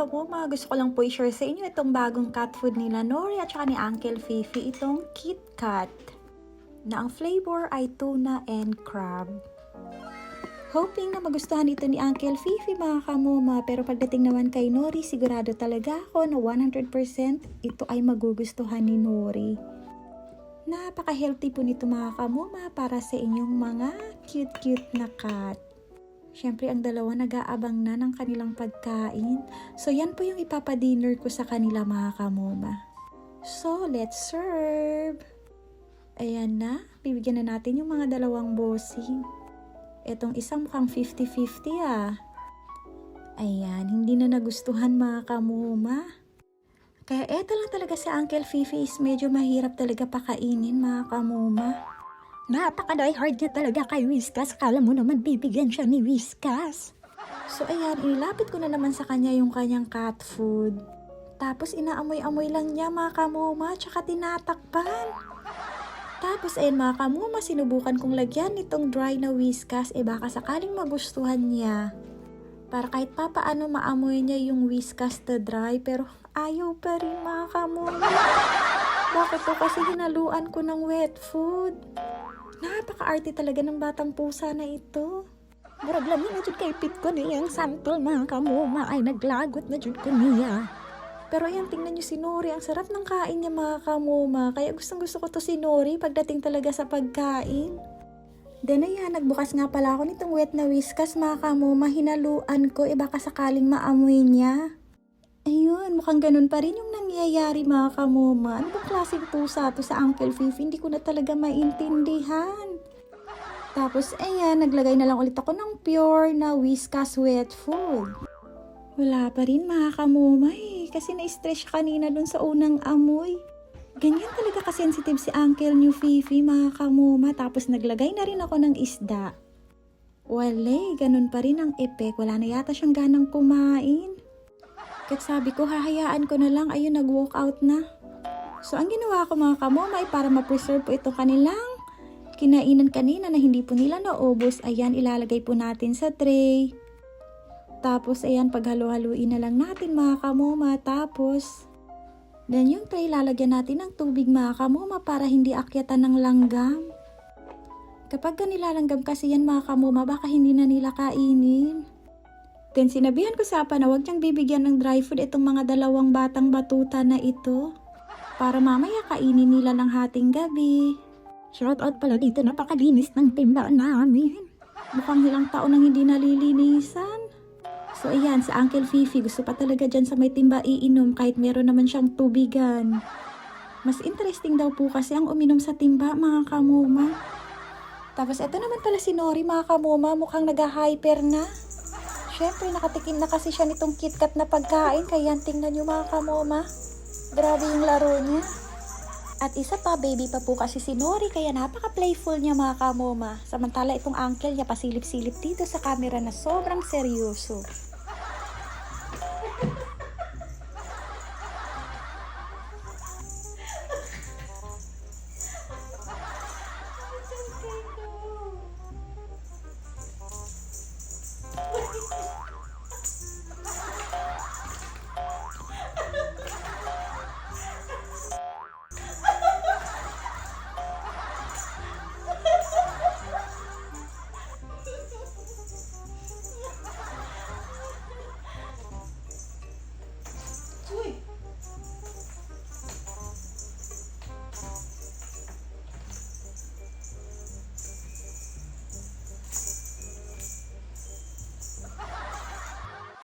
kamoma, gusto ko lang po i-share sa inyo itong bagong cat food nila Nori at saka ni Uncle Fifi, itong KitKat, na ang flavor ay tuna and crab. Hoping na magustuhan ito ni Uncle Fifi mga kamoma, pero pagdating naman kay Nori, sigurado talaga ako na 100% ito ay magugustuhan ni Nori. Napaka-healthy po nito mga kamoma para sa inyong mga cute na cat. Siyempre, ang dalawa nag-aabang na ng kanilang pagkain. So, yan po yung ipapadinner ko sa kanila mga kamoma. So, let's serve! Ayan na, bibigyan na natin yung mga dalawang bossing. Etong isang mukhang 50-50 ah. Ayan, hindi na nagustuhan mga kamoma. Kaya eto lang talaga si Uncle Fifi is medyo mahirap talaga pakainin mga kamoma. Napaka-die-hard niya talaga kay Whiskas. Akala mo naman bibigyan siya ni Whiskas. So ayan, inilapit ko na naman sa kanya yung kanyang cat food. Tapos inaamoy-amoy lang niya mga kamoma, tsaka tinatakpan. Tapos ayan mga kamoma, sinubukan kong lagyan nitong dry na Whiskas, baka sakaling magustuhan niya. Para kahit papaano maamoy niya yung Whiskas na dry, pero ayaw pa rin mga kamoma. Bakit to? Kasi hinaluan ko ng wet food. Napaka-arte talaga ng batang pusa na ito. Murag lang na dyan kay pit ko niyang sample mga kamoma ay naglagot na dyan ko niya. Pero ayan, tingnan nyo si Nori. Ang sarap ng kain niya mga kamoma. Kaya gustong gusto ko to si Nori pagdating talaga sa pagkain. Then ayan, nagbukas nga pala ako nitong wet na Whiskas mga kamoma. Hinaluan ko, baka sakaling maamoy niya. Ayun, mukhang ganun pa rin yung nangyayari mga kamoma. Ano bang klaseng pusa to sa Uncle Fifi? Hindi ko na talaga maintindihan. Tapos ayan, naglagay na lang ulit ako ng pure na Whiskas wet food. Wala pa rin mga kamoma kasi na-stress siya kanina dun sa unang amoy. Ganyan talaga kasensitive si Uncle New Fifi mga kamoma. Tapos naglagay na rin ako ng isda. Wale, ganun pa rin ang epek. Wala na yata siyang ganang kumain. Kahit sabi ko, hahayaan ko na lang, ayun, nag-walk out na. So, ang ginawa ko mga kamoma ay para ma-preserve po itong kanilang kinainan kanina na hindi po nila naubos. Ayan, ilalagay po natin sa tray. Tapos, ayan, paghalo-haluin na lang natin mga kamoma. Tapos, then yung tray, lalagyan natin ng tubig mga kamoma para hindi akyatan ng langgam. Kapag nilalanggam kasi yan mga kamoma, baka hindi na nila kainin. Then sinabihan ko sa apa na huwag niyang bibigyan ng dry food itong mga dalawang batang batuta na ito. Para mamaya kainin nila ng hating gabi. Shoutout pala dito, napakalinis ng timba namin. Mukhang ilang taon nang hindi nalilinisan. So ayan, sa Uncle Fifi gusto pa talaga dyan sa may timba iinom kahit meron naman siyang tubigan. Mas interesting daw po kasi ang uminom sa timba mga kamoma. Tapos eto naman pala si Nori mga kamoma, mukhang nag-hyper na. Siyempre, nakatikim na kasi siya nitong KitKat na pagkain. Kaya tingnan nyo mga kamoma. Grabe yung laro niya. At isa pa, baby pa po kasi si Nori. Kaya napaka-playful niya mga kamoma. Samantala itong uncle niya pasilip-silip dito sa camera na sobrang seryoso.